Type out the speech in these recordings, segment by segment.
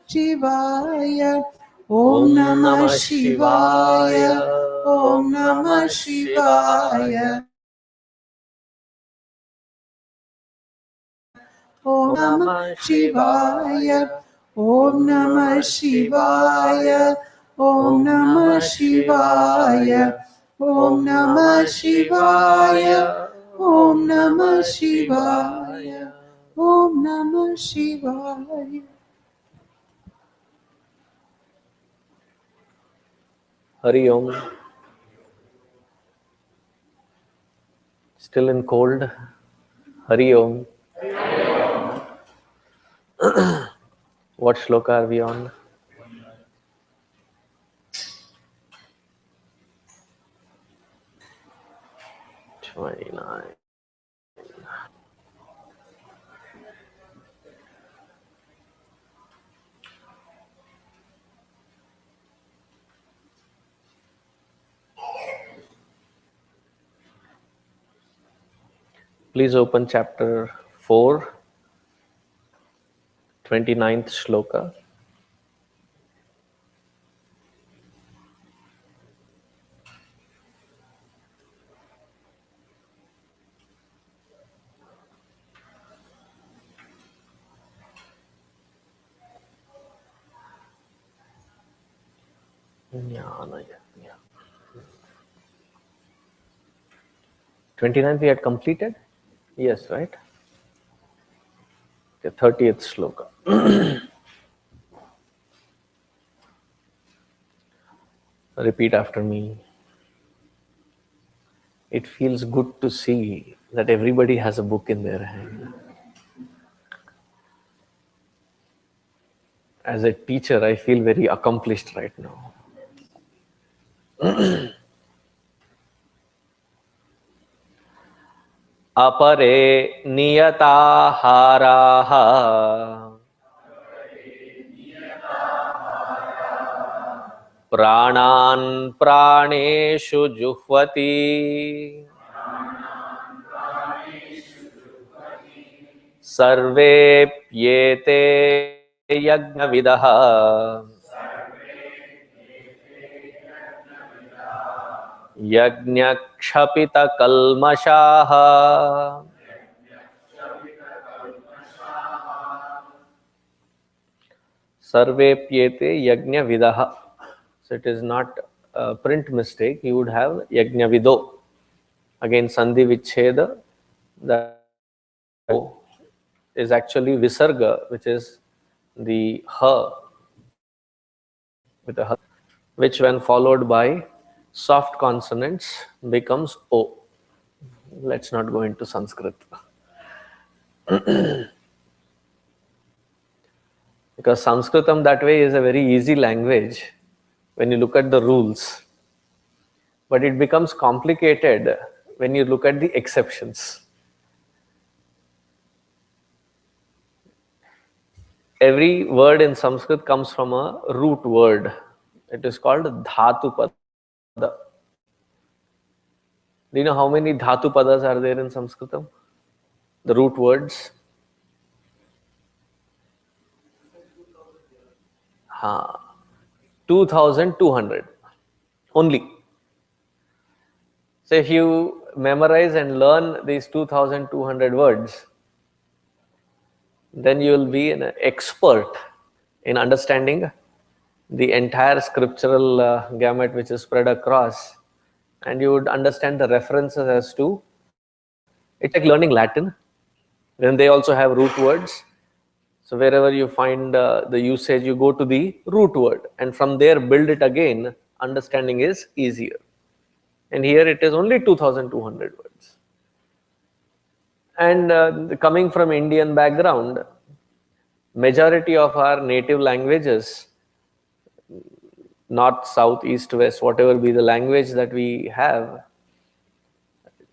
Shivaya. Om Namah Shivaya. Om Namah Shivaya. Om Namah Shivaya. Om Namah Shivaya. Om Namah Shivaya. Om Namah Shivaya. Om Namah Shivaya. Om Namah Shivaya. Hari Om. Still in cold. Hari Om. What shloka are we on? 29. Please open chapter 4, 29th shloka. Jnana Yajna. 29th we had completed? Yes, right? The 30th shloka. Repeat after me. It feels good to see that everybody has a book in their hand. As a teacher, I feel very accomplished right now. Apare niyataharaha प्राणान् प्राणेषु जुह्वति सर्वेप्येते यज्ञविदः यज्ञक्षपितकल्मषाः सर्वेप्येते यज्ञविदः. So it is not a print mistake. You would have yajnavido. Again, sandhi vicheda, the is actually visarga, which is the ha with a ha, which when followed by soft consonants becomes o. Let's not go into Sanskrit. Because Sanskritam that way is a very easy language when you look at the rules. But it becomes complicated when you look at the exceptions. Every word in Sanskrit comes from a root word. It is called dhatu pada. Do you know how many dhatu padas are there in Sanskritam? The root words? 2,200 only. So if you memorize and learn these 2,200 words, then you will be an expert in understanding the entire scriptural gamut which is spread across, and you would understand the references as to, it's like learning Latin. Then they also have root words. So wherever you find the usage, you go to the root word and from there build it again. Understanding is easier. And here it is only 2,200 words. And coming from Indian background, majority of our native languages, north, south, east, west, whatever be the language that we have,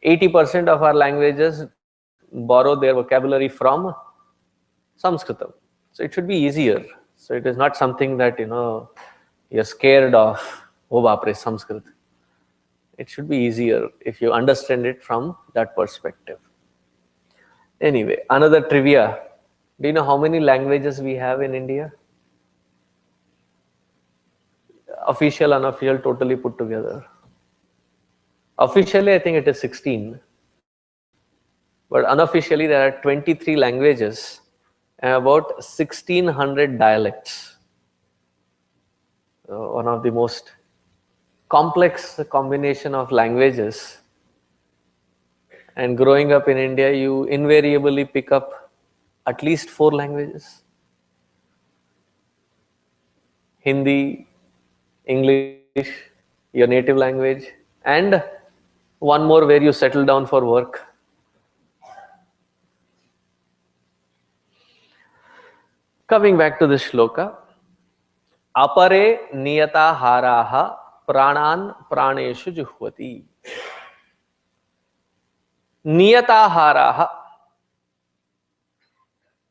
80% of our languages borrow their vocabulary from Sanskritam. So it should be easier. So it is not something that, you're scared of, oh bapre, Sanskrit. It should be easier if you understand it from that perspective. Anyway, another trivia. Do you know how many languages we have in India? official, unofficial, totally put together. Officially, I think it is 16, but unofficially, there are 23 languages and about 1600 dialects. One of the most complex combination of languages. And growing up in India, you invariably pick up at least 4 languages: Hindi, English, your native language, and one more where you settle down for work. Coming back to this shloka, apare niyata haraha pranan praneshu juhvati. Niyata haraha.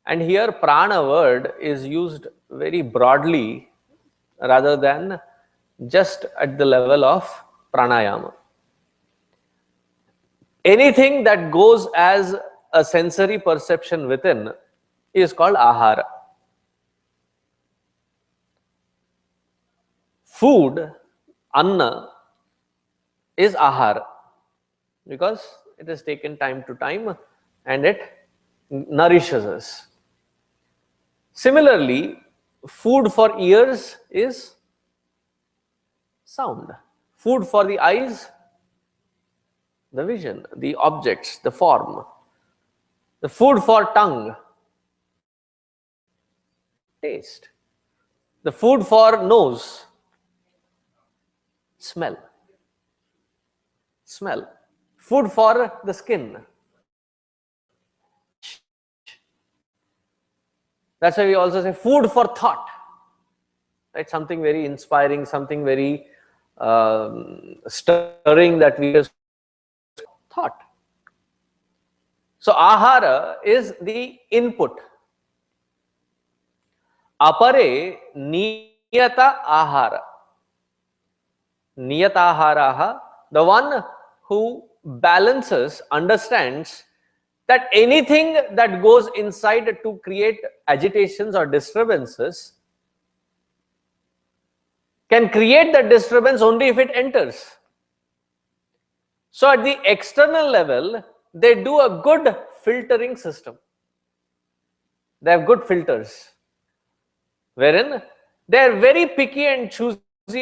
And here prana word is used very broadly rather than just at the level of pranayama. Anything that goes as a sensory perception within is called ahara. Food, anna, is ahara because it is taken time to time and it nourishes us. Similarly, food for ears is sound. Food for the eyes, the vision, the objects, the form. The food for tongue, taste. The food for nose, smell. Smell. Food for the skin, touch. That's why we also say food for thought. Right? Something very inspiring, something very stirring that we just thought. So ahara is the input. Apare niyata ahara. Niyataharaha, the one who balances, understands that anything that goes inside to create agitations or disturbances can create the disturbance only if it enters. So at the external level, they do a good filtering system. They have good filters, wherein they are very picky and choosy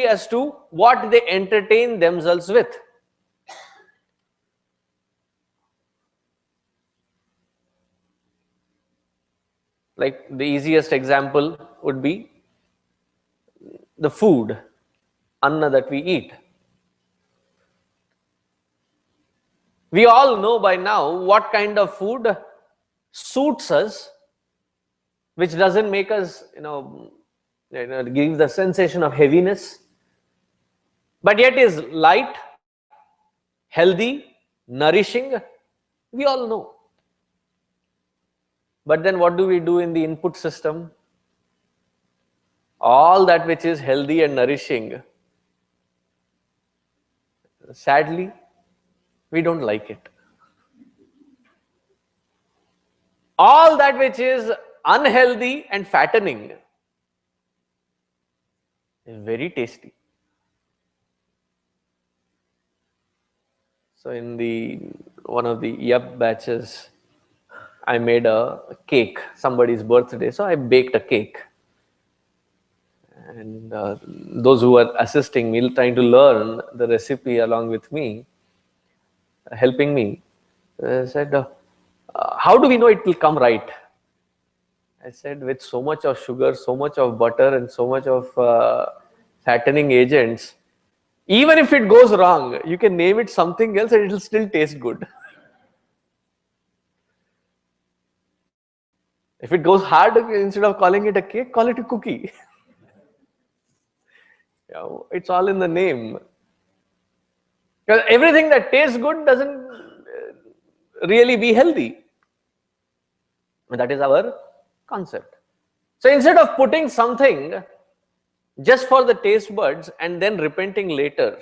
as to what they entertain themselves with. Like the easiest example would be the food, anna, that we eat. We all know by now what kind of food suits us, which doesn't make us, gives the sensation of heaviness, but yet is light, healthy, nourishing. We all know. But then what do we do in the input system? All that which is healthy and nourishing, sadly, we don't like it. All that which is unhealthy and fattening is very tasty. So in the one of the YUP batches, I made a cake, somebody's birthday, so I baked a cake. And those who were assisting me, trying to learn the recipe along with me, helping me, said, how do we know it will come right? I said, with so much of sugar, so much of butter, and so much of fattening agents, even if it goes wrong, you can name it something else and it will still taste good. If it goes hard, instead of calling it a cake, call it a cookie. Yeah, it's all in the name. Because everything that tastes good doesn't really be healthy. And that is our concept. So instead of putting something just for the taste buds and then repenting later,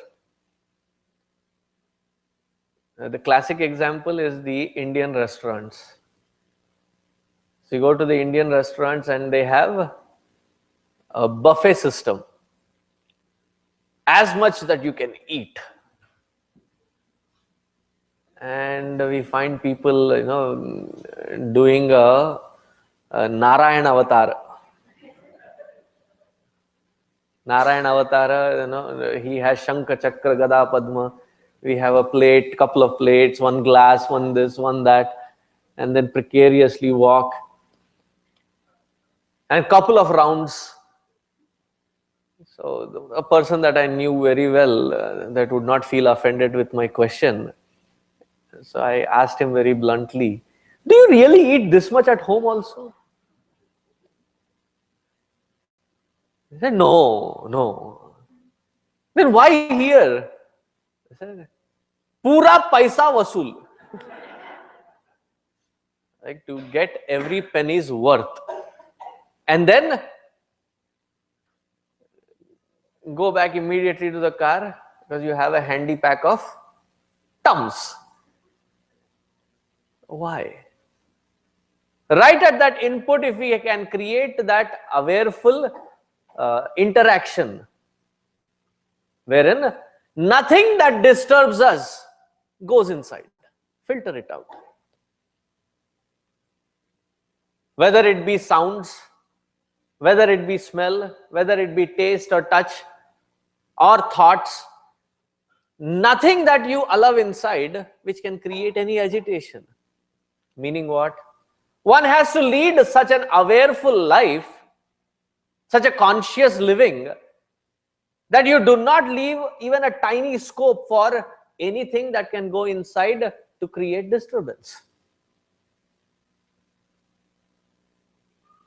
the classic example is the Indian restaurants. So you go to the Indian restaurants and they have a buffet system. as much that you can eat. And we find people, doing a Narayana avatar. Narayana avatar, he has Shankha, Chakra, Gada, Padma. We have a plate, couple of plates, one glass, one this, one that, and then precariously walk. And couple of rounds. So a person that I knew very well, that would not feel offended with my question. So I asked him very bluntly, "Do you really eat this much at home also?" He said, "No, no." Then why here? I said, "Pura paisa vasool." Like, to get every penny's worth. And then go back immediately to the car because you have a handy pack of Tums. Why? Right at that input, if we can create that awareful interaction wherein nothing that disturbs us goes inside, filter it out. Whether it be sounds, whether it be smell, whether it be taste or touch or thoughts, nothing that you allow inside which can create any agitation. Meaning what? One has to lead such an awareful life, such a conscious living, that you do not leave even a tiny scope for anything that can go inside to create disturbance.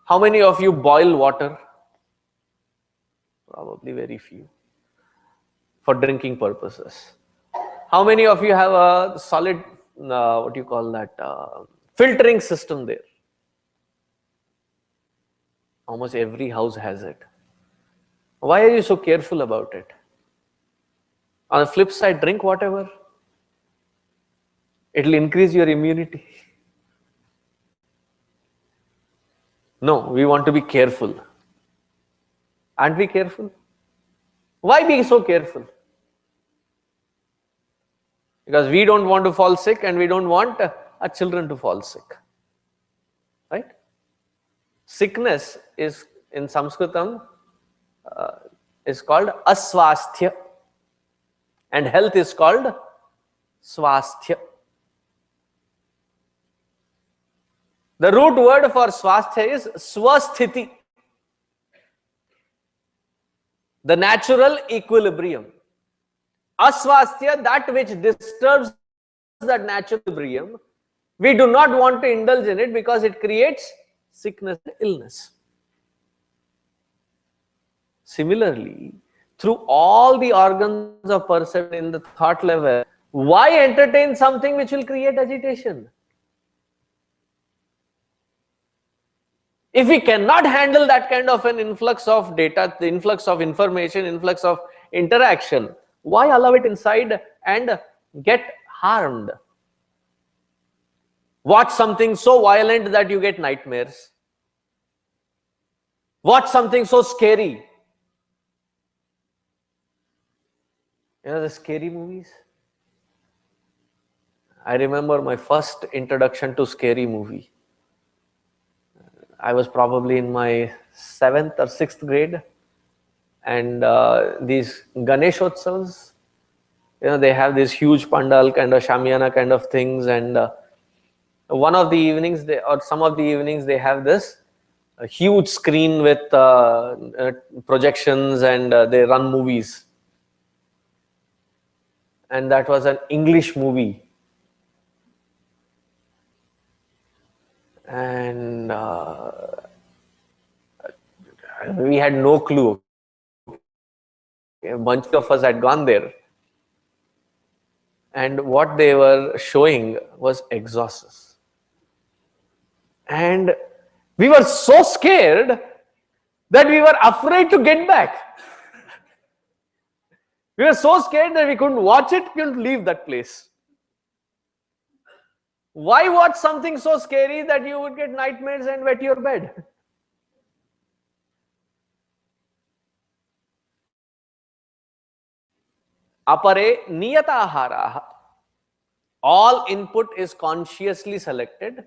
How many of you boil water? Probably very few. For drinking purposes. How many of you have a solid, what do you call that, filtering system there? Almost every house has it. Why are you so careful about it? On the flip side, drink whatever. It will increase your immunity. No, we want to be careful. Aren't we careful? Why be so careful? Because we don't want to fall sick and we don't want our children to fall sick. Right? Sickness is, in Sanskritam, is called aswasthya, and health is called swasthya. The root word for swasthya is swasthiti, the natural equilibrium. Aswasthya, that which disturbs that natural equilibrium, we do not want to indulge in it because it creates sickness and illness. Similarly, through all the organs of perception in the thought level, why entertain something which will create agitation? If we cannot handle that kind of an influx of data, the influx of information, influx of interaction, why allow it inside and get harmed? Watch something so violent that you get nightmares. Watch something so scary. You know the scary movies? I remember my first introduction to scary movie. I was probably in my 7th or 6th grade, and these Ganeshotsavas, they have this huge pandal kind of shamiana kind of things, and one of the evenings, some of the evenings, they have this a huge screen with projections, and they run movies. And that was an English movie. And we had no clue. A bunch of us had gone there. And what they were showing was exorcism. And we were so scared that we were afraid to get back. We were so scared that we couldn't watch it, couldn't leave that place. Why watch something so scary that you would get nightmares and wet your bed? apare niyataharaha. All input is consciously selected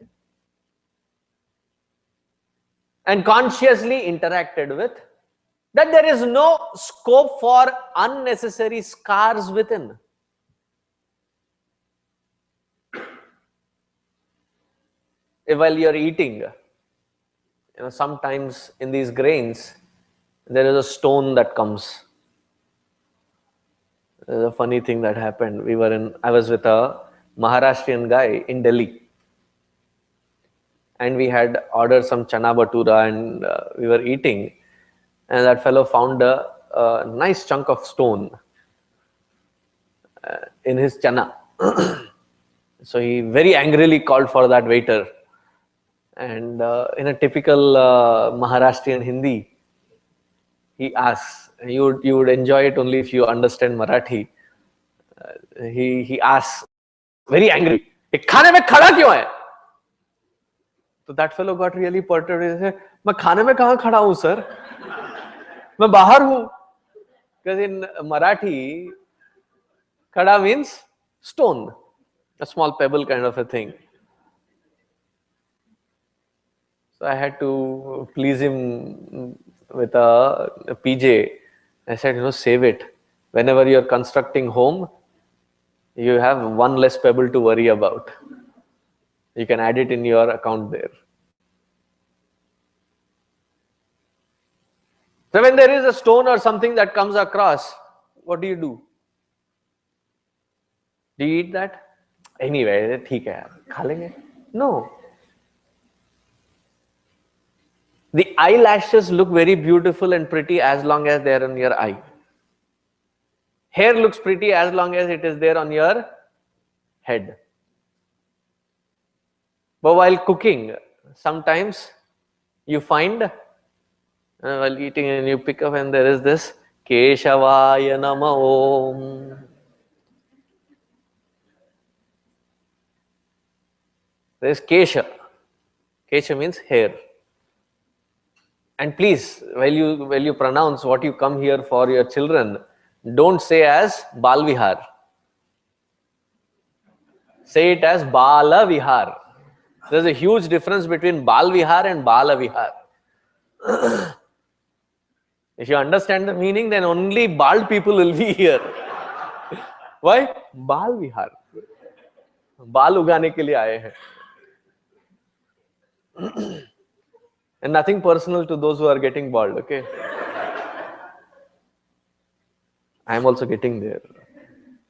and consciously interacted with, that there is no scope for unnecessary scars within. While you're eating, sometimes in these grains, there is a stone that comes. There's a funny thing that happened. I was with a Maharashtrian guy in Delhi, and we had ordered some chana bhatura, and we were eating, and that fellow found a nice chunk of stone in his chana. So he very angrily called for that waiter, and in a typical Maharashtrian Hindi, he asks, you would enjoy it only if you understand Marathi. He asks very angry, "ये खाने में खड़ा क्यों है?" So that fellow got really perturbed. He said, "मैं खाने में कहाँ खड़ा हूँ sir? मैं बाहर हूँ." Because in Marathi, khada means stone, a small pebble kind of a thing. So I had to please him with a PJ. I said, save it. Whenever you're constructing home, you have one less pebble to worry about. You can add it in your account there. So when there is a stone or something that comes across, what do? Do you eat that? Anyway, theek hai, kha lenge. No. The eyelashes look very beautiful and pretty as long as they are on your eye. Hair looks pretty as long as it is there on your head. But while cooking, sometimes you find while eating and you pick up and there is this Keshavaya Nama Om. There is Kesha. Kesha means hair. And please, while you pronounce what you come here for your children, don't say as Balvihar. Say it as Bala Vihar. There's a huge difference between Bal Vihar and Bala Vihar. If you understand the meaning, then only bald people will be here. Why? Bal Vihar. बाल उगाने के लिए आए हैं. And nothing personal to those who are getting bald, okay? I am also getting there.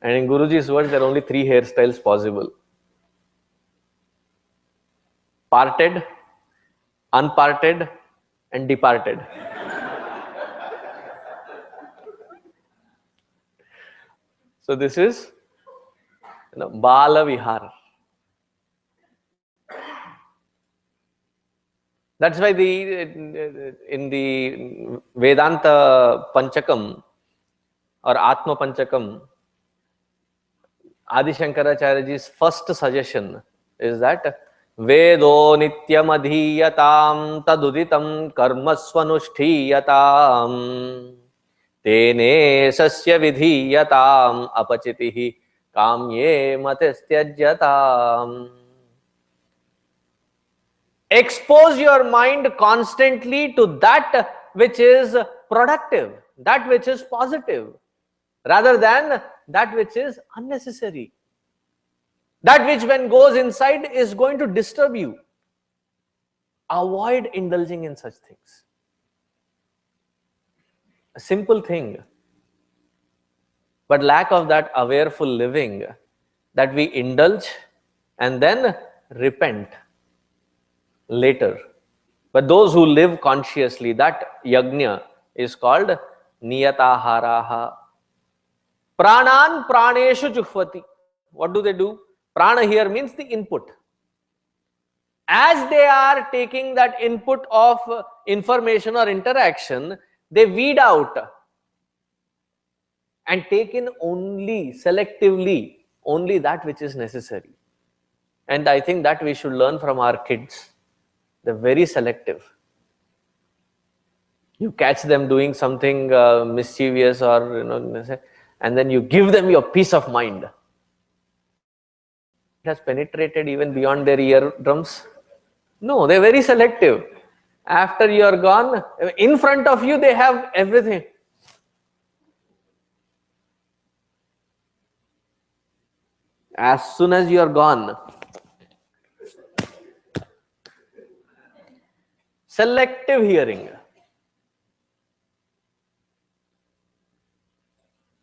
And in Guruji's words, there are only 3 hairstyles possible: parted, unparted, and departed. So this is Bala Vihar. That's why in the Vedanta Panchakam or Atma Panchakam, Adi Shankaracharyaji's first suggestion is that Vedo nityam adhiyatam taduditam karmasvanushthiyatam tene sasya vidhiyatam apachitihi kamye matestyajatam. Expose your mind constantly to that which is productive, that which is positive, rather than that which is unnecessary. That which when goes inside is going to disturb you. Avoid indulging in such things. A simple thing. But lack of that awareful living, that we indulge and then repent later. But those who live consciously, that yajna is called niyataharaha. Pranan praneshu juhvati. What do? Prana here means the input. As they are taking that input of information or interaction, they weed out and take in only selectively only that which is necessary. And I think that we should learn from our kids. They're very selective. You catch them doing something mischievous or and then you give them your peace of mind. It has penetrated even beyond their eardrums? No, they're very selective. After you are gone, in front of you, they have everything. As soon as you are gone, selective hearing,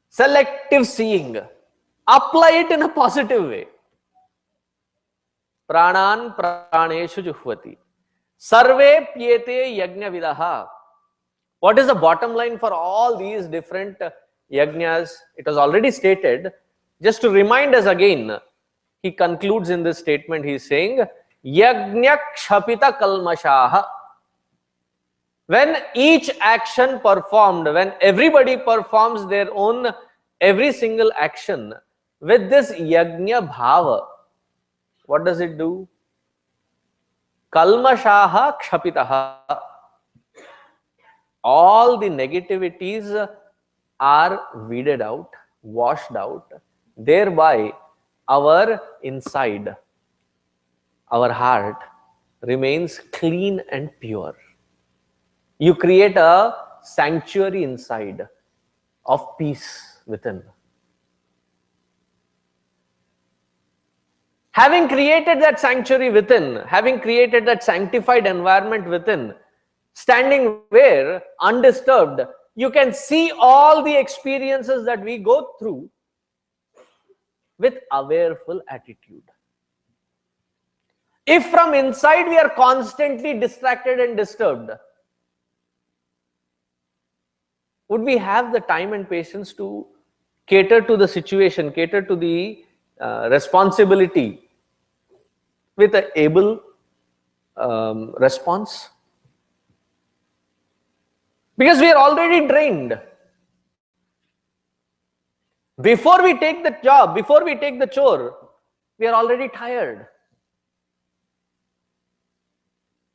selective seeing. Apply it in a positive way. Pranan praneshu juhvati. Sarve pyete yajna vidaha. What is the bottom line for all these different yajnas? It was already stated. Just to remind us again, he concludes in this statement, he is saying, Yajna kshapita kalmashaha. When each action performed, when everybody performs their own, every single action, with this yajna bhava, what does it do? Kalmashaha kshapitaha. All the negativities are weeded out, washed out. Thereby, our inside, our heart remains clean and pure. You create a sanctuary inside of peace within. Having created that sanctuary within, having created that sanctified environment within, standing where undisturbed, you can see all the experiences that we go through with awareful attitude. If from inside we are constantly distracted and disturbed, would we have the time and patience to cater to the situation, cater to the responsibility with an able response? Because we are already drained. Before we take the job, before we take the chore, we are already tired.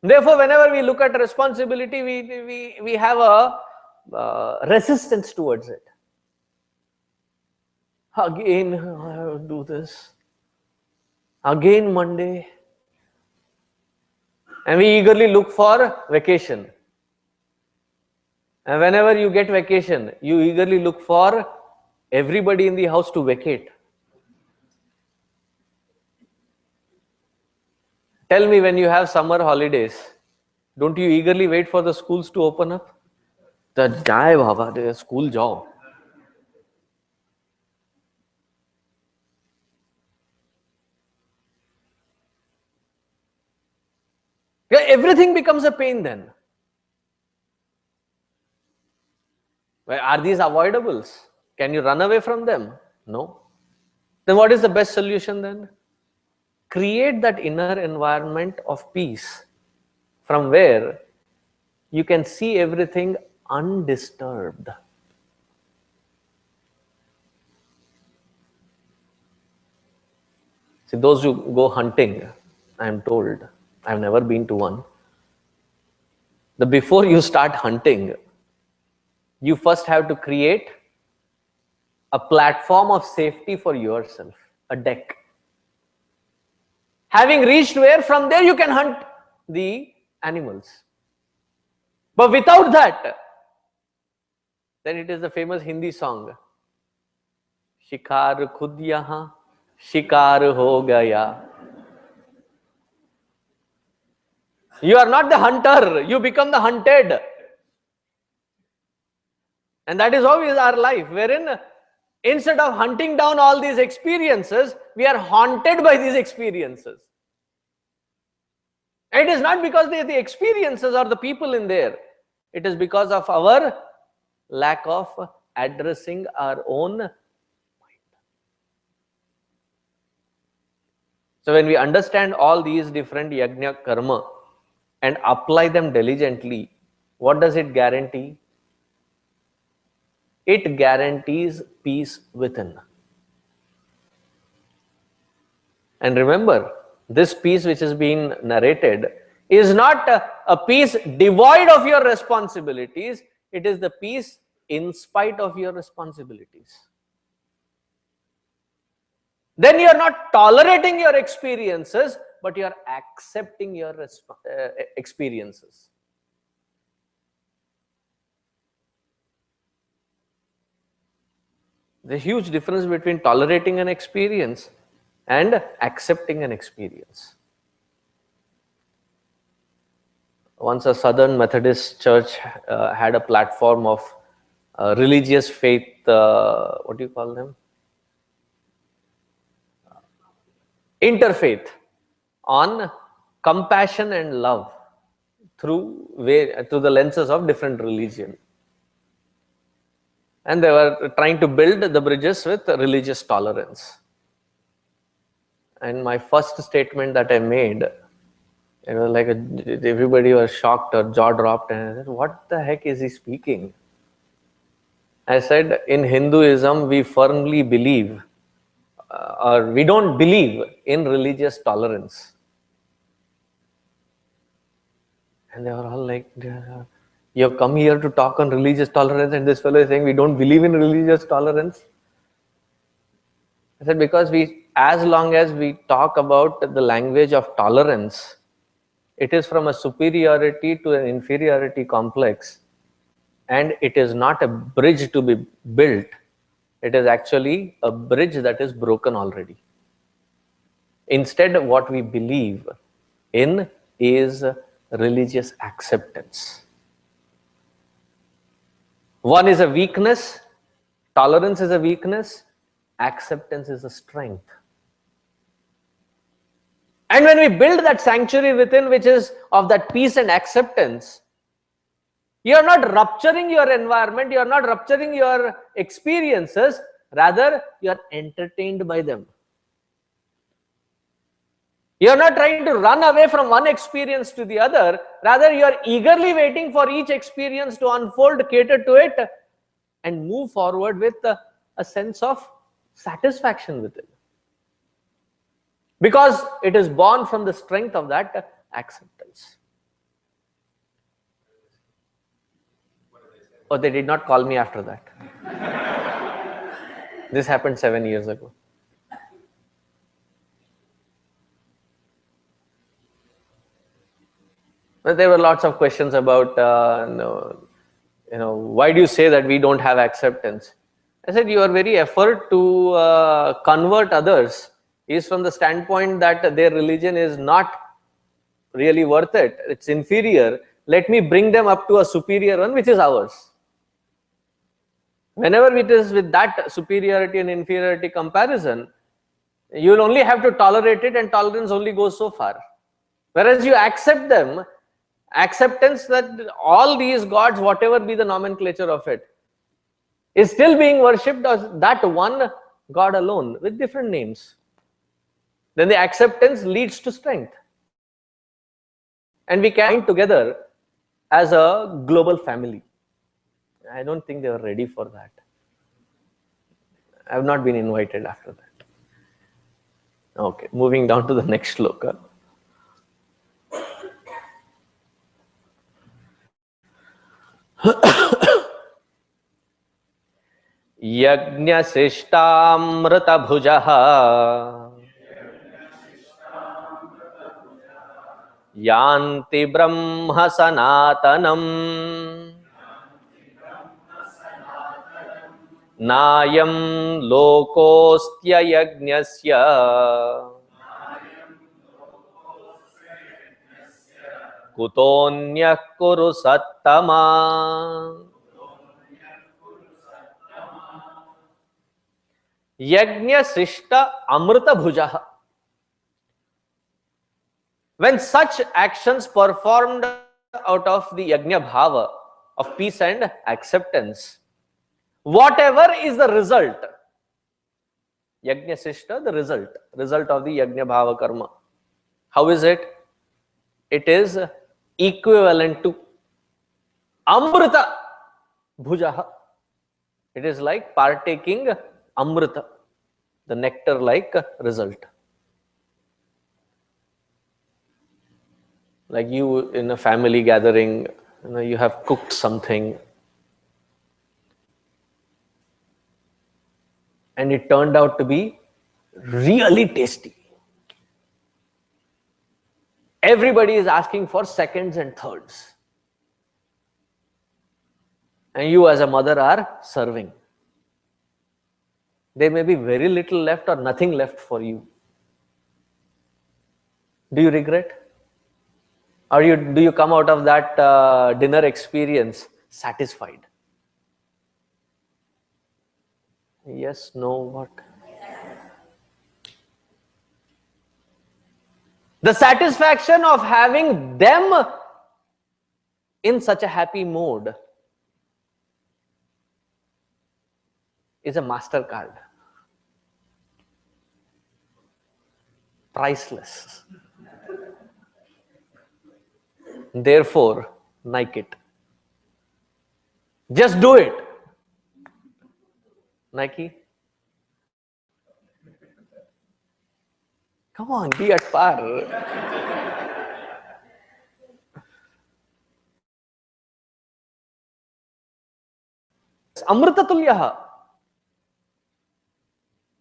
Therefore, whenever we look at responsibility, we have a resistance towards it. Again, I have to do this. Again, Monday. And we eagerly look for vacation. And whenever you get vacation, you eagerly look for everybody in the house to vacate. Tell me, when you have summer holidays, don't you eagerly wait for the schools to open up? The jai baba, the school job. Yeah, everything becomes a pain then. Are these avoidables? Can you run away from them? No. Then what is the best solution then? Create that inner environment of peace from where you can see everything undisturbed. See, those who go hunting, I am told, I have never been to one. Before you start hunting, you first have to create a platform of safety for yourself, a deck. Having reached where, from there you can hunt the animals. But without that, then it is the famous Hindi song, Shikar khud yahan, shikar ho gaya. You are not the hunter, you become the hunted. And that is always our life, wherein instead of hunting down all these experiences, we are haunted by these experiences. And it is not because they are the experiences or the people in there. It is because of our lack of addressing our own mind. So when we understand all these different yajna karma and apply them diligently, what does it guarantee? It guarantees peace within. And remember, this peace which is being narrated is not a peace devoid of your responsibilities. It is the peace in spite of your responsibilities. then you are not tolerating your experiences, but you are accepting your experiences. There's a huge difference between tolerating an experience and accepting an experience. Once a Southern Methodist church had a platform of religious faith, what do you call them? Interfaith, on compassion and love through the lenses of different religion. And they were trying to build the bridges with religious tolerance. And my first statement that I made, it was like everybody was shocked or jaw dropped, and I said, what the heck is he speaking? I said, in Hinduism, we firmly believe, or we don't believe in religious tolerance. And they were all like, you have come here to talk on religious tolerance, and this fellow is saying we don't believe in religious tolerance. I said, because as long as we talk about the language of tolerance, it is from a superiority to an inferiority complex, and it is not a bridge to be built. It is actually a bridge that is broken already. Instead, what we believe in is religious acceptance. One is a weakness, tolerance is a weakness, acceptance is a strength. And when we build that sanctuary within, which is of that peace and acceptance, you are not rupturing your environment, you are not rupturing your experiences, rather you are entertained by them. You are not trying to run away from one experience to the other, rather you are eagerly waiting for each experience to unfold, cater to it, and move forward with a sense of satisfaction with it. Because it is born from the strength of that acceptance. Oh, they did not call me after that. This happened 7 years ago. But there were lots of questions about, why do you say that we don't have acceptance? I said, your very effort to convert others is from the standpoint that their religion is not really worth it. It's inferior. Let me bring them up to a superior one, which is ours. Whenever it is with that superiority and inferiority comparison, you will only have to tolerate it, and tolerance only goes so far. Whereas you accept them, acceptance that all these gods, whatever be the nomenclature of it, is still being worshipped as that one God alone with different names. Then the acceptance leads to strength. And we can bind together as a global family. I don't think they were ready for that. I have not been invited after that. Okay, moving down to the next sloka. Yajñasishtamrtabhujah yanti brahma sanatanam nayam lokostya yajñasya kutonyah kuru sattama. Yajna Sishta Amrita Bhujah. When such actions performed out of the Yajna Bhava of peace and acceptance, whatever is the result, Yajna Sishta, the result of the Yajna Bhava karma. How is it? It is equivalent to Amrita Bhujah. It is like partaking Amrita, the nectar-like result. Like you in a family gathering, you have cooked something and it turned out to be really tasty. Everybody is asking for seconds and thirds. And you as a mother are serving. There may be very little left or nothing left for you. Do you regret? Or do you come out of that dinner experience satisfied? Yes, no, what? The satisfaction of having them in such a happy mode is a MasterCard. Priceless. Therefore, Nike it. Just do it. Nike. Come on, be at par. Amritatulyaha.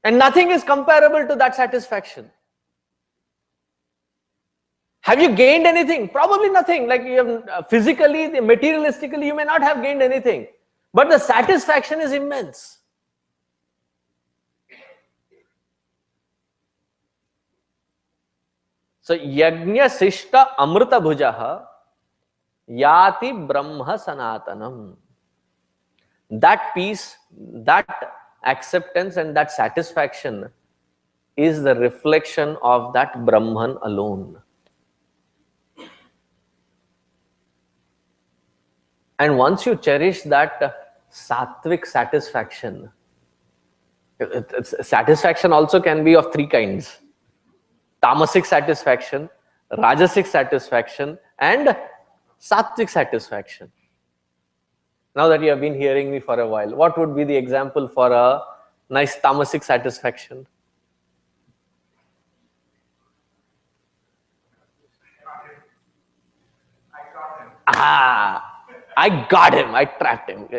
And nothing is comparable to that satisfaction. Have you gained anything? Probably nothing. Like you have physically, materialistically, you may not have gained anything. But the satisfaction is immense. So, yajna sishta amrita bhujaha yati brahma sanatanam. That peace, that acceptance and that satisfaction is the reflection of that Brahman alone. And once you cherish that sattvic satisfaction, satisfaction also can be of three kinds: tamasic satisfaction, rajasic satisfaction, and sattvic satisfaction. Now that you have been hearing me for a while, what would be the example for a nice tamasic satisfaction? Ah, I got him, I trapped him.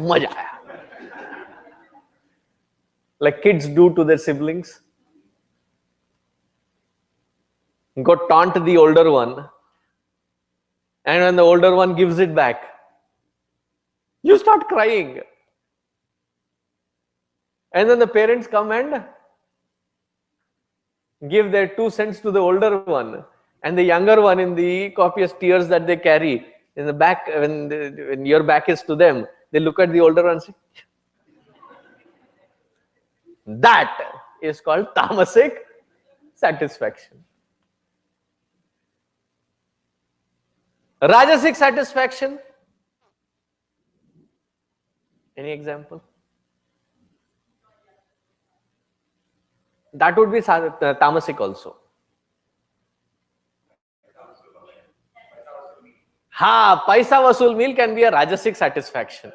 Maja aaya. Like kids do to their siblings. Go taunt the older one, and when the older one gives it back, you start crying. And then the parents come and give their 2 cents to the older one, and the younger one, in the copious tears that they carry in the back, when your back is to them, they look at the older one and say, that is called tamasic satisfaction. Rajasic satisfaction. Any example? That would be tamasic also. Ha, paisa vasool meal can be a rajasic satisfaction.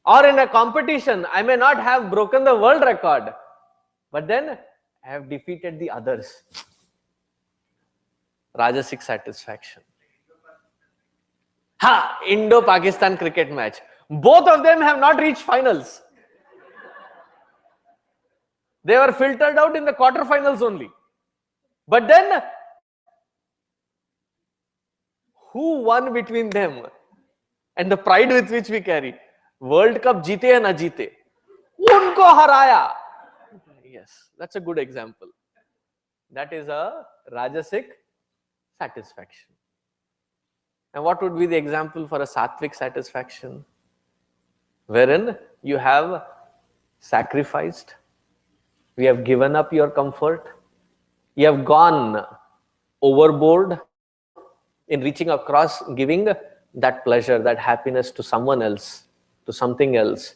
Or in a competition, I may not have broken the world record, but then I have defeated the others. Rajasic satisfaction. Ha, Indo-Pakistan cricket match. Both of them have not reached finals. They were filtered out in the quarterfinals only. But then, who won between them? And the pride with which we carry. World Cup jeete ya na jeete, unko haraya. Yes, that's a good example. That is a rajasic satisfaction. And what would be the example for a sattvic satisfaction? Wherein you have sacrificed, you have given up your comfort, you have gone overboard in reaching across, giving that pleasure, that happiness to someone else, to something else.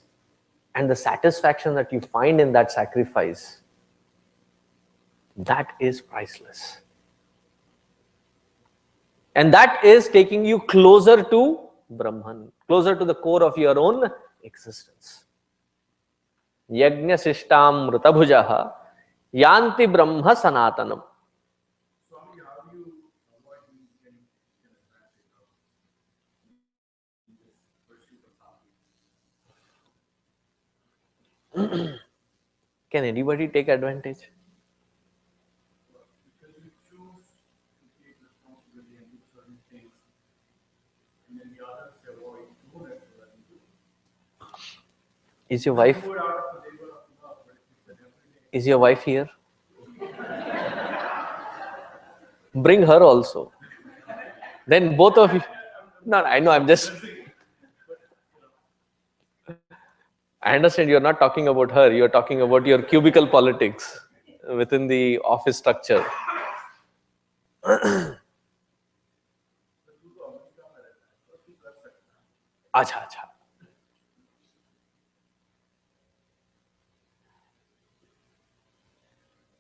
And the satisfaction that you find in that sacrifice, that is priceless. And that is taking you closer to Brahman, closer to the core of your own existence. Yajna sishtam mrutabhujaha yanti brahma sanatanam. Swami, how do you avoid getting advantage of this pursuit of happiness? Can anybody take advantage? Because you choose to take responsibility and do certain things, and then the others say, "Oh, you don't have to let me do it." Is your You wife do it out of the labor of love, but if it's an everyday, is your wife here? Bring her also. Then both of you. No, I know. I'm just. I understand you're not talking about her. You're talking about your cubicle politics within the office structure. Acha, acha.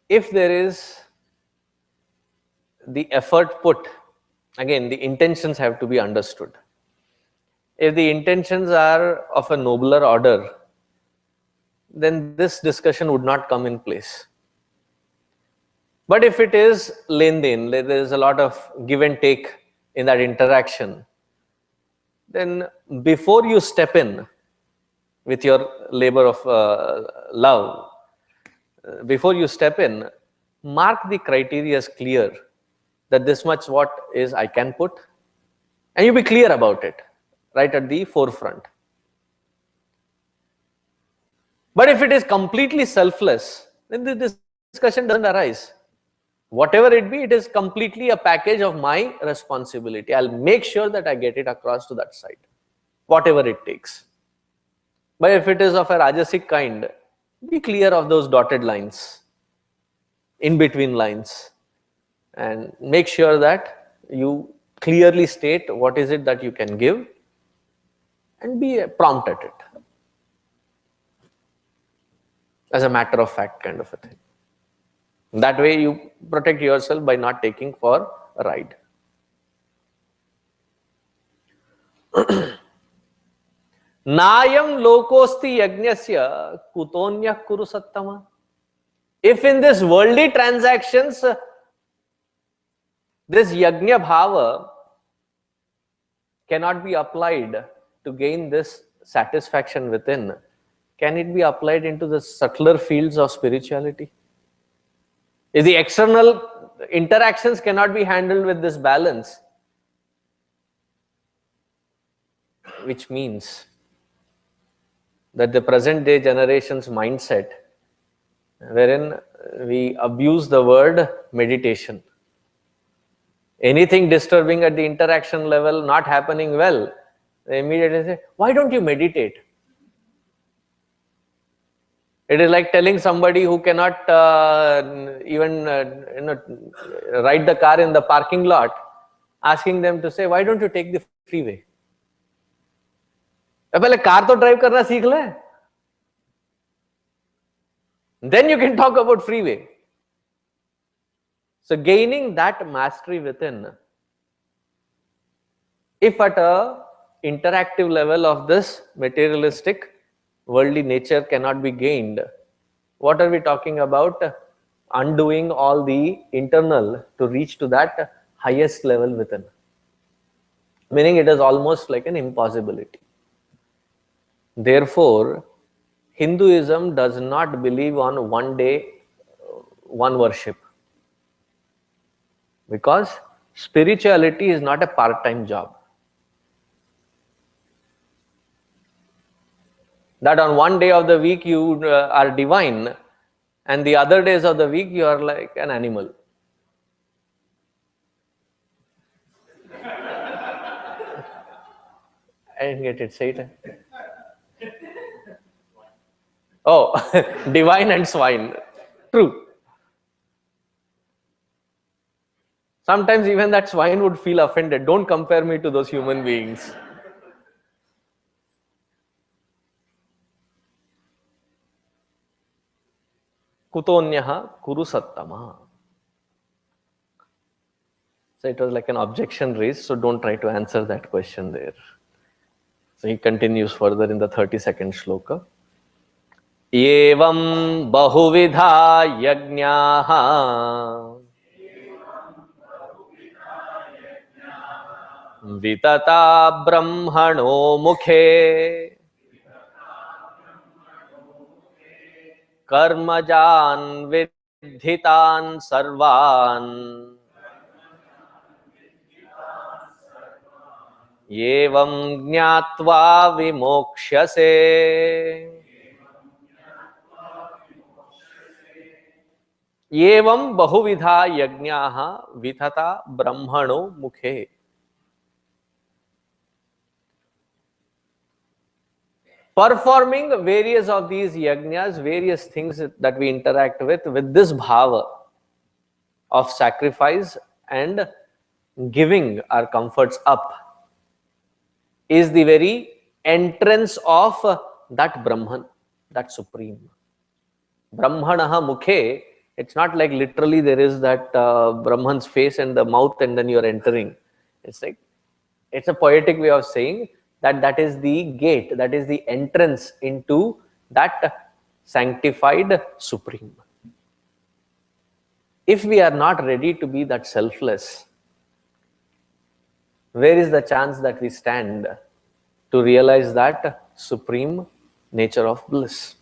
If there is the effort put, again, the intentions have to be understood. If the intentions are of a nobler order, then this discussion would not come in place. But if it is len-den, there is a lot of give and take in that interaction, then before you step in with your labor of love, before you step in, mark the criteria as clear that this much what is I can put, and you be clear about it right at the forefront. But if it is completely selfless, then the discussion doesn't arise. Whatever it be, it is completely a package of my responsibility. I'll make sure that I get it across to that side, whatever it takes. But if it is of a Rajasic kind, be clear of those dotted lines, in between lines, and make sure that you clearly state what is it that you can give and be prompt at it. As a matter of fact, kind of a thing. That way you protect yourself by not taking for a ride. Nayam lokosti yajnasya kutonya kuru sattama. If in this worldly transactions, this yajna bhava cannot be applied to gain this satisfaction within, can it be applied into the subtler fields of spirituality? If the external interactions cannot be handled with this balance, which means that the present day generation's mindset, wherein we abuse the word meditation. Anything disturbing at the interaction level, not happening well, they immediately say, why don't you meditate? It is like telling somebody who cannot even ride the car in the parking lot, asking them to say, why don't you take the freeway? पहले car तो drive करना सीख ले, then you can talk about freeway. So gaining that mastery within, if at a interactive level of this materialistic worldly nature cannot be gained, what are we talking about? Undoing all the internal to reach to that highest level within. Meaning it is almost like an impossibility. Therefore, Hinduism does not believe on one day, one worship. Because spirituality is not a part-time job. That on one day of the week you are divine, and the other days of the week you are like an animal. I didn't get it, say it. Oh, divine and swine. True. Sometimes even that swine would feel offended. Don't compare me to those human beings. Kutonyaha kuru sattama. So it was like an objection raised, so don't try to answer that question there. So he continues further in the 32nd shloka. Evam bahuvidha yajnaha vitata brahmano mukhe कर्मजान् विद्धितान् सर्वान् एवं ज्ञात्वा विमोक्ष्यसे। एवं बहुविधा यज्ञाः वितता ब्रह्मणो मुखे। Performing various of these yajnas, various things that we interact with this bhava of sacrifice and giving our comforts up, is the very entrance of that Brahman, that Supreme. Brahmanaha mukhe, it's not like literally there is that Brahman's face and the mouth and then you're entering. It's like, it's a poetic way of saying that that is the gate, that is the entrance into that sanctified Supreme. If we are not ready to be that selfless, where is the chance that we stand to realize that supreme nature of bliss?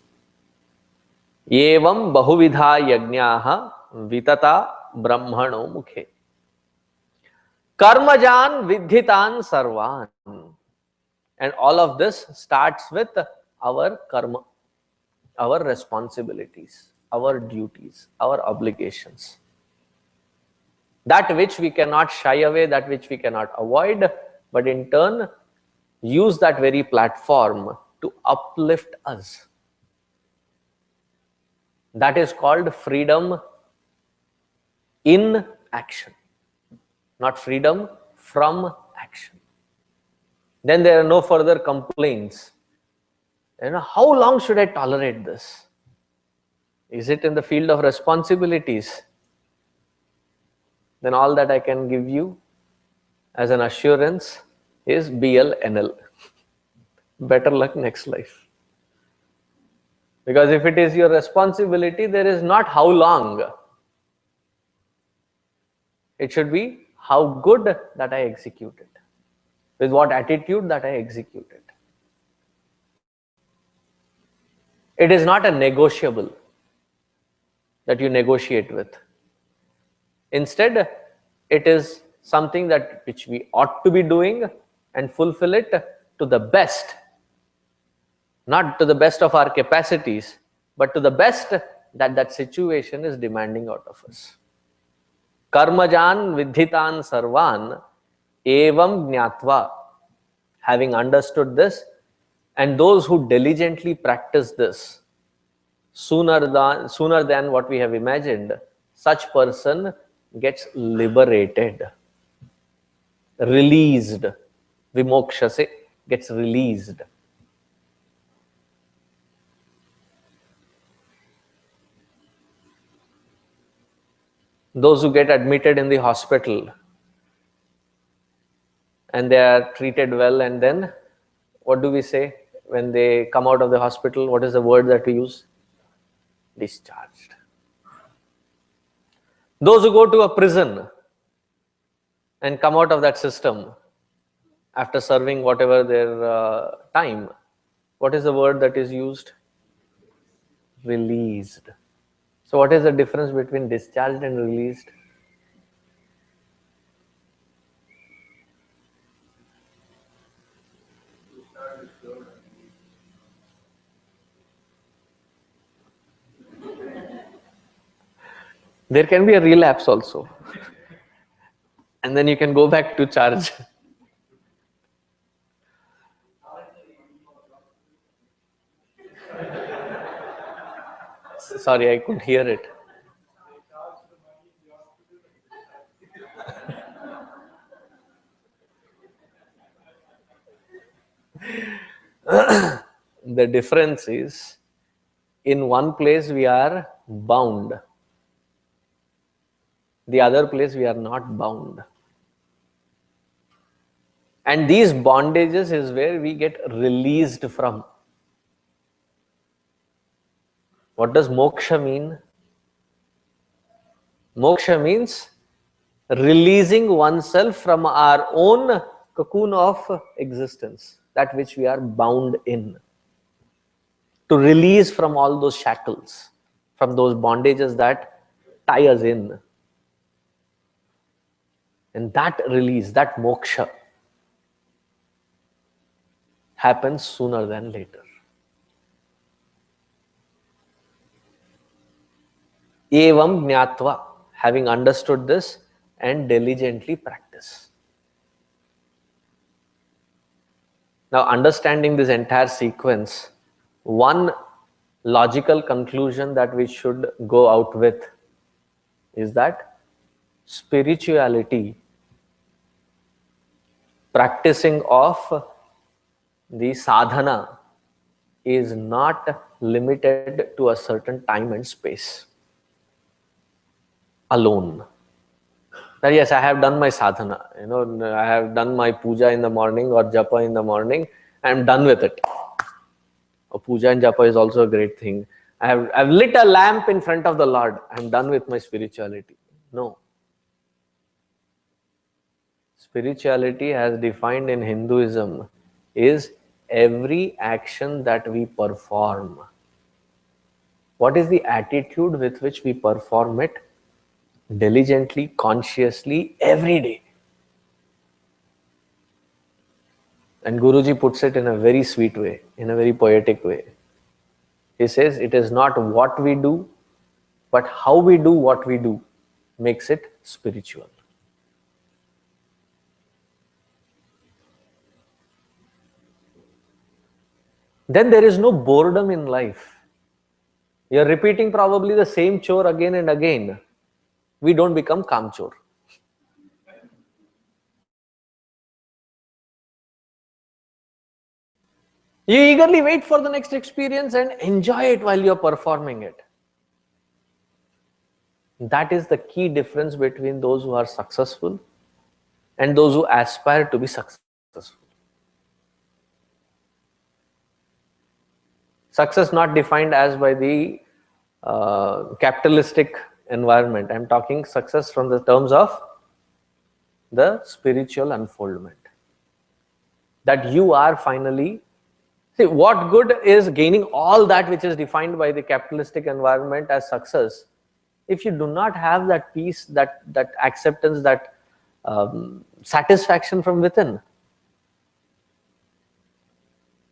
Evam bahuvidha yajnaha vitata brahmano mukhe. Karmajan vidhitan sarvan. And all of this starts with our karma, our responsibilities, our duties, our obligations. That which we cannot shy away, that which we cannot avoid, but in turn use that very platform to uplift us. That is called freedom in action, not freedom from action. Then there are no further complaints. How long should I tolerate this? Is it in the field of responsibilities? Then all that I can give you as an assurance is BLNL. Better luck next life. Because if it is your responsibility, there is not how long. It should be how good that I executed. With what attitude that I executed. It is not a negotiable that you negotiate with. Instead, it is something that which we ought to be doing and fulfill it to the best. Not to the best of our capacities, but to the best that that situation is demanding out of us. Karmajan vidhitan sarvan evam jnatva. Having understood this, and those who diligently practice this, sooner than what we have imagined, such person gets liberated, released. Vimokshase, gets released. Those who get admitted in the hospital and they are treated well, and then what do we say when they come out of the hospital? What is the word that we use? Discharged. Those who go to a prison and come out of that system after serving whatever their time, what is the word that is used? Released. So what is the difference between discharged and released? There can be a relapse also. And then you can go back to charge. Sorry, I couldn't hear it. The difference is, in one place we are bound. The other place we are not bound. And these bondages is where we get released from. What does moksha mean? Moksha means releasing oneself from our own cocoon of existence, that which we are bound in. To release from all those shackles. from those bondages that tie us in. And that release, that moksha, happens sooner than later. Evam jnatva, having understood this and diligently practice. Now, understanding this entire sequence, one logical conclusion that we should go out with is that spirituality, practicing of the sadhana, is not limited to a certain time and space alone. That yes, I have done my sadhana, I have done my puja in the morning or japa in the morning, I am done with it. Puja and japa is also a great thing. I've lit a lamp in front of the Lord, I'm done with my spirituality. No. Spirituality, as defined in Hinduism, is every action that we perform. What is the attitude with which we perform it? Diligently, consciously, every day. And Guruji puts it in a very sweet way, in a very poetic way. He says, it is not what we do, but how we do what we do makes it spiritual. Then there is no boredom in life. You're repeating probably the same chore again and again. We don't become kamchor. You eagerly wait for the next experience and enjoy it while you're performing it. That is the key difference between those who are successful and those who aspire to be successful. Success not defined as by the capitalistic environment. I'm talking success from the terms of the spiritual unfoldment. That you are finally... See, what good is gaining all that which is defined by the capitalistic environment as success if you do not have that peace, that acceptance, that satisfaction from within?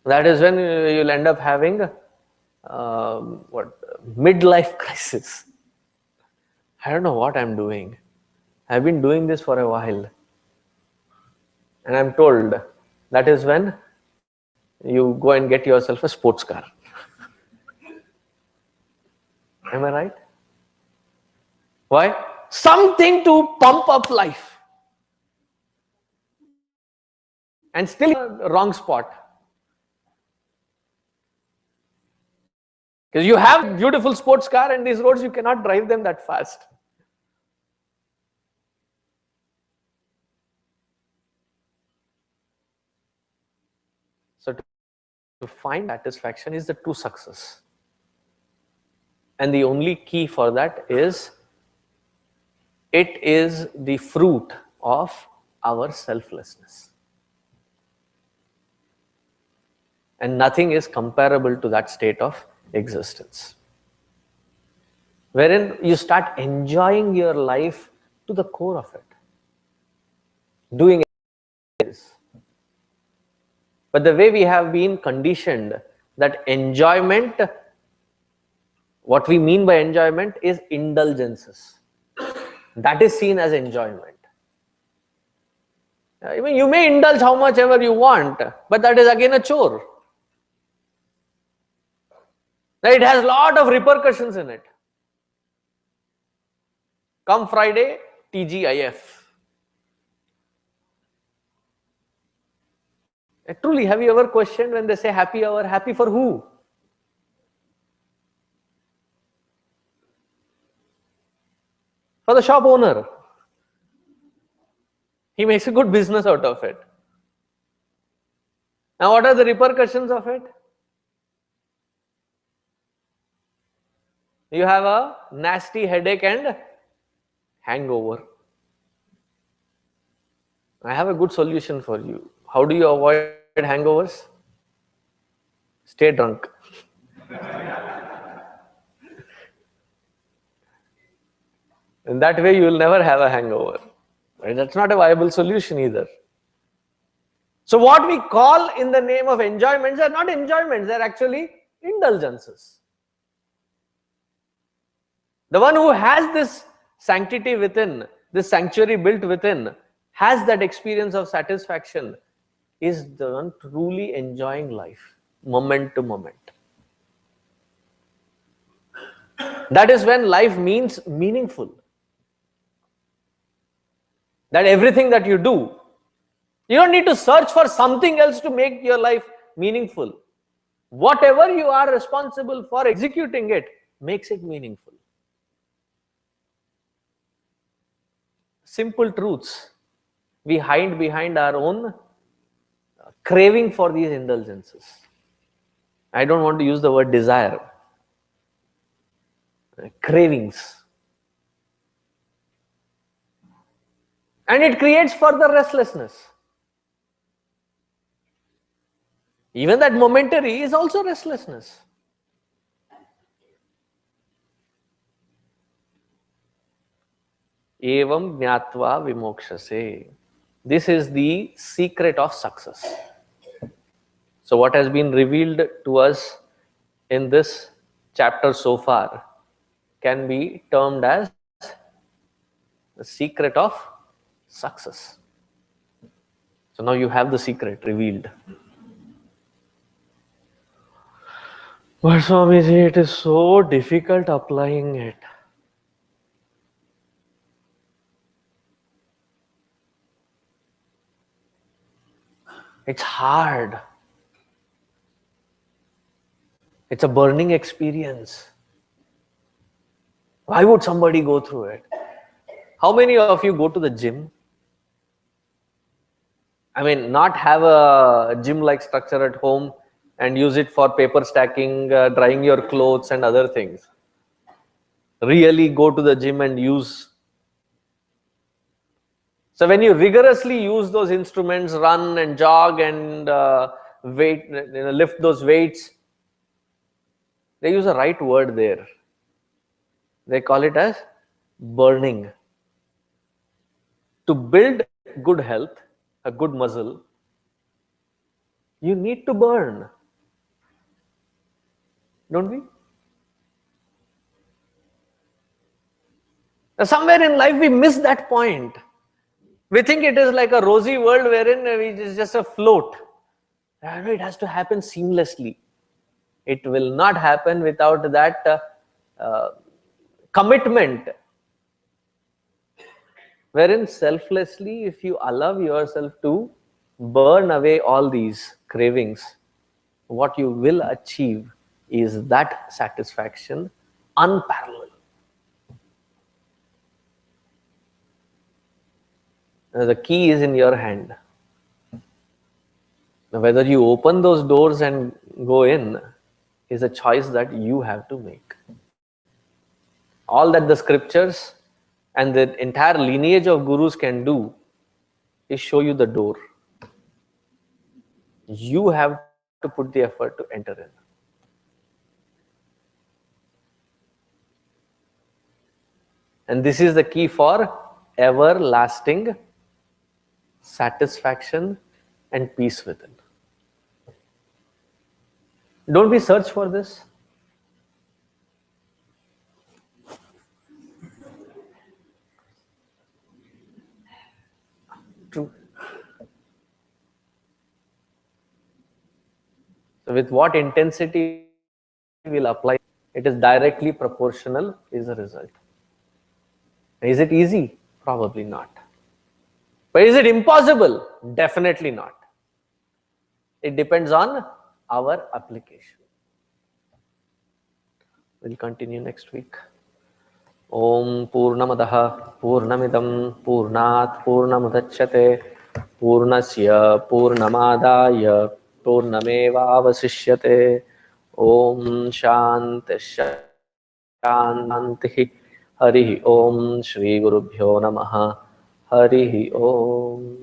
That is when you'll end up having midlife crisis. I don't know what I'm doing. I've been doing this for a while. And I'm told that is when you go and get yourself a sports car. Am I right? Why? Something to pump up life. And still in the wrong spot. Because you have a beautiful sports car and these roads, you cannot drive them that fast. So to find satisfaction is the true success. And the only key for that is, it is the fruit of our selflessness. And nothing is comparable to that state of existence, wherein you start enjoying your life to the core of it, doing it. But the way we have been conditioned that enjoyment, what we mean by enjoyment is indulgences. That is seen as enjoyment. I mean, you may indulge how much ever you want, but that is again a chore. Now, it has a lot of repercussions in it. Come Friday, TGIF. Truly, have you ever questioned when they say happy hour, happy for who? For the shop owner. He makes a good business out of it. Now, what are the repercussions of it? You have a nasty headache and hangover. I have a good solution for you. How do you avoid hangovers? Stay drunk. In that way, you will never have a hangover. Right? That's not a viable solution either. So what we call in the name of enjoyments are not enjoyments, they're actually indulgences. The one who has this sanctity within, this sanctuary built within, has that experience of satisfaction, is the one truly enjoying life, moment to moment. That is when life means meaningful. That everything that you do, you don't need to search for something else to make your life meaningful. Whatever you are responsible for executing it makes it meaningful. Simple truths. We hide behind our own craving for these indulgences. I don't want to use the word desire. Cravings. And it creates further restlessness. Even that momentary is also restlessness. Evam jnatva vimokshase. This is the secret of success. So what has been revealed to us in this chapter so far can be termed as the secret of success. So now you have the secret revealed. But Swamiji, it is so difficult applying it. It's hard. It's a burning experience. Why would somebody go through it? How many of you go to the gym? I mean, not have a gym-like structure at home and use it for paper stacking, drying your clothes and other things. Really go to the gym and use. So when you rigorously use those instruments, run and jog and lift those weights, they use a right word there. They call it as burning. To build good health, a good muscle, you need to burn. Don't we? Now, somewhere in life we miss that point. We think it is like a rosy world wherein it is just a float. It has to happen seamlessly. It will not happen without that commitment. Wherein selflessly, if you allow yourself to burn away all these cravings, what you will achieve is that satisfaction unparalleled. The key is in your hand. Now, whether you open those doors and go in is a choice that you have to make. All that the scriptures and the entire lineage of gurus can do is show you the door. You have to put the effort to enter in. And this is the key for everlasting satisfaction and peace within. Don't we search for this? True. So with what intensity we'll apply, it is directly proportional is the result. Is it easy? Probably not. But is it impossible? Definitely not. It depends on our application. We'll continue next week. Om Purnamadaha Purnamidam Purnat Purnamudachyate Purnasya Purnamadaya Purnameva Avasishyate. Om Shanti Shanti Harihi Om Shri Gurubhyo Namaha Harihi Om.